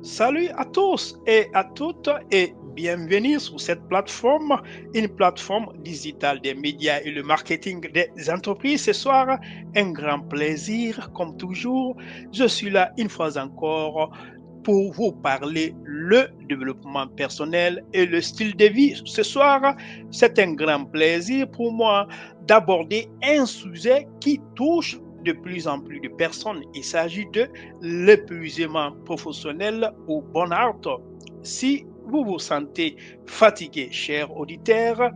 Salut à tous et à toutes et bienvenue sur cette plateforme, une plateforme digitale des médias et le marketing des entreprises. Ce soir, un grand plaisir, comme toujours. Je suis là une fois encore pour vous parler le développement personnel et le style de vie. Ce soir, c'est un grand plaisir pour moi d'aborder un sujet qui touche de plus en plus de personnes. Il s'agit de l'épuisement professionnel ou burn-out. Si vous vous sentez fatigué, cher auditeur,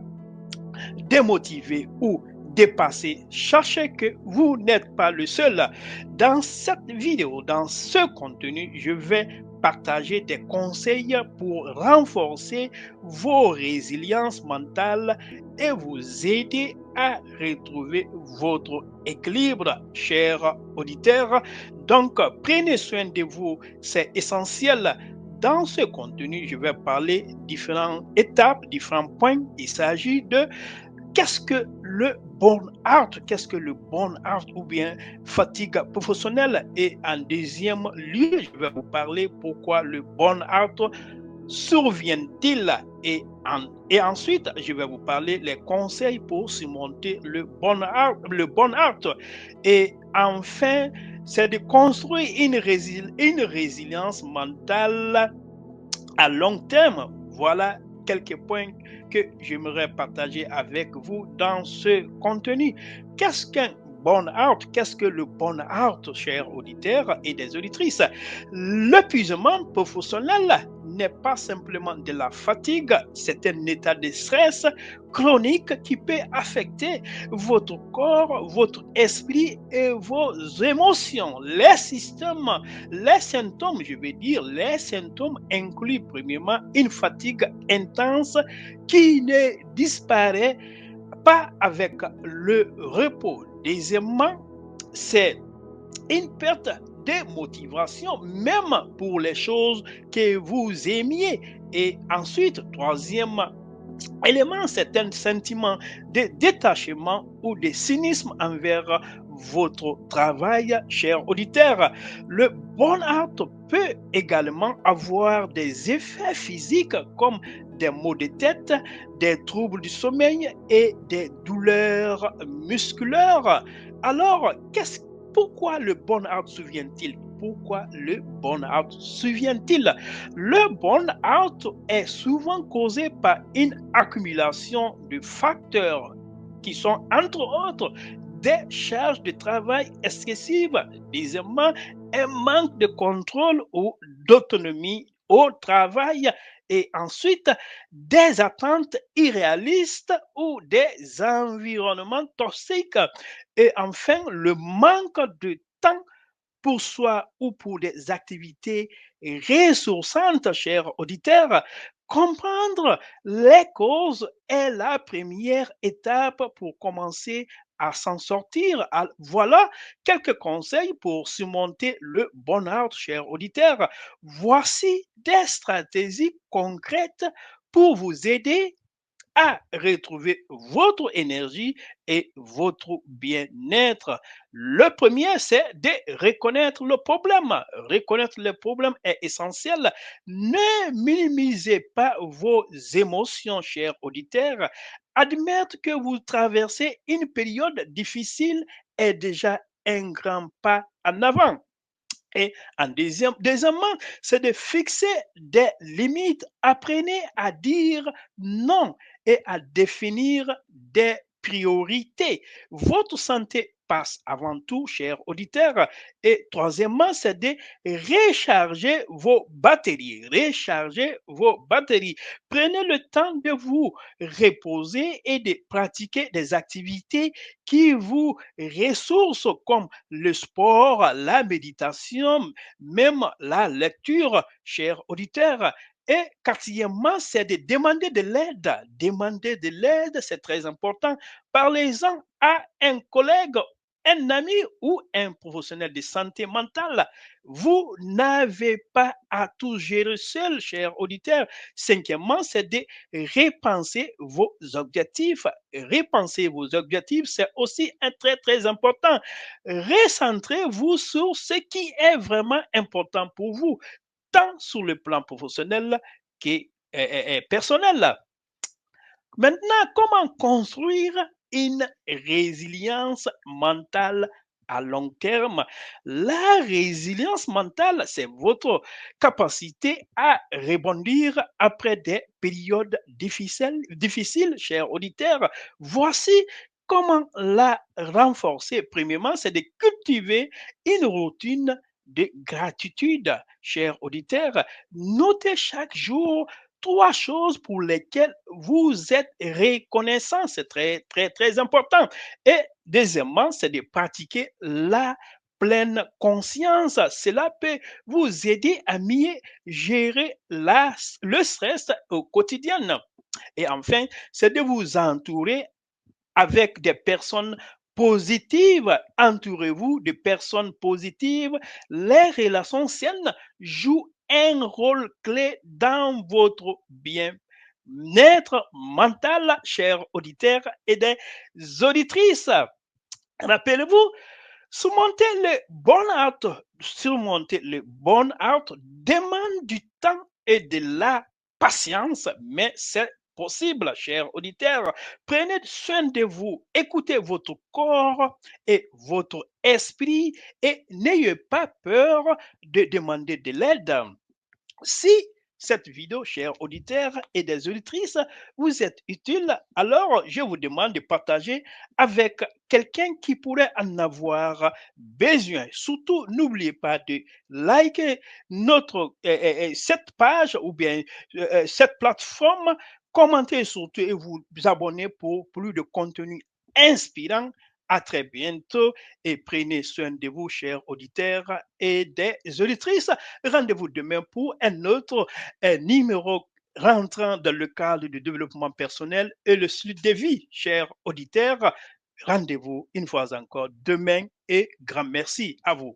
démotivé ou dépassé, sachez que vous n'êtes pas le seul. Dans cette vidéo, dans ce contenu, je vais partager des conseils pour renforcer vos résiliences mentales et vous aider à retrouver votre équilibre, chers auditeurs. Donc, prenez soin de vous, c'est essentiel. Dans ce contenu, je vais parler différentes étapes, différents points. Il s'agit de qu'est-ce que le burn-out? Qu'est-ce que le burn-out ou bien fatigue professionnelle? Et en deuxième lieu, je vais vous parler pourquoi le burn-out survient-il? Et ensuite, je vais vous parler les conseils pour surmonter le burn-out. Et enfin, c'est de construire une résilience mentale à long terme. Voilà quelques points que j'aimerais partager avec vous dans ce contenu. Qu'est-ce qu'un burn-out? Qu'est-ce que le burn-out, chers auditeurs et des auditrices? L'épuisement professionnel n'est pas simplement de la fatigue, c'est un état de stress chronique qui peut affecter votre corps, votre esprit et vos émotions. Les symptômes, je veux dire, les symptômes incluent premièrement une fatigue intense qui ne disparaît pas avec le repos. Deuxièmement, c'est une perte de motivation, même pour les choses que vous aimiez. Et ensuite, troisième élément, c'est un sentiment de détachement ou de cynisme envers votre travail, cher auditeur. Le burn-out peut également avoir des effets physiques comme des maux de tête, des troubles du sommeil et des douleurs musculaires. Alors, pourquoi le burn-out survient-il? Pourquoi le burn-out survient-il? Le burn-out est souvent causé par une accumulation de facteurs qui sont, entre autres, des charges de travail excessives, deuxièmement, un manque de contrôle ou d'autonomie au travail, et ensuite des attentes irréalistes ou des environnements toxiques. Et enfin, le manque de temps pour soi ou pour des activités ressourçantes, chers auditeurs. Comprendre les causes est la première étape pour commencer à s'en sortir. Voilà quelques conseils pour surmonter le burn-out, chers auditeurs. Voici des stratégies concrètes pour vous aider à retrouver votre énergie et votre bien-être. Le premier, c'est de reconnaître le problème. Reconnaître le problème est essentiel. Ne minimisez pas vos émotions, chers auditeurs. Admettre que vous traversez une période difficile est déjà un grand pas en avant. Et deuxièmement, c'est de fixer des limites. Apprenez à dire non et à définir des priorités. Votre santé passe avant tout, chers auditeurs. Et troisièmement, c'est de recharger vos batteries. Recharger vos batteries. Prenez le temps de vous reposer et de pratiquer des activités qui vous ressourcent comme le sport, la méditation, même la lecture, chers auditeurs. Et quatrièmement, c'est de demander de l'aide. Demander de l'aide, c'est très important. Parlez-en à un collègue, un ami ou un professionnel de santé mentale. Vous n'avez pas à tout gérer seul, chers auditeurs. Cinquièmement, c'est de repenser vos objectifs. Repenser vos objectifs, c'est aussi un très important. Recentrez-vous sur ce qui est vraiment important pour vous. tant sur le plan professionnel que personnel. Maintenant, comment construire une résilience mentale à long terme? La résilience mentale, c'est votre capacité à rebondir après des périodes difficiles, chers auditeurs. Voici comment la renforcer. Premièrement, c'est de cultiver une routine de gratitude, chers auditeurs. Notez chaque jour trois choses pour lesquelles vous êtes reconnaissant. C'est très, très, très important. Et deuxièmement, c'est de pratiquer la pleine conscience. Cela peut vous aider à mieux gérer le stress au quotidien. Et enfin, c'est de vous entourer avec des personnes positives. Entourez-vous de personnes positives. Les relations saines jouent un rôle clé dans votre bien-être mental, chers auditeurs et des auditrices. Rappelez-vous, surmonter le burn-out demande du temps et de la patience, mais c'est possible, chers auditeurs. Prenez soin de vous, écoutez votre corps et votre esprit et n'ayez pas peur de demander de l'aide. Si cette vidéo, chers auditeurs et des auditrices, vous est utile, alors je vous demande de partager avec quelqu'un qui pourrait en avoir besoin. Surtout, n'oubliez pas de liker cette page ou bien cette plateforme, commentez surtout et vous abonner pour plus de contenu inspirant. À très bientôt et prenez soin de vous, chers auditeurs et des auditrices. Rendez-vous demain pour un autre numéro rentrant dans le cadre du développement personnel et le style de vie, chers auditeurs. Rendez-vous une fois encore demain et grand merci à vous.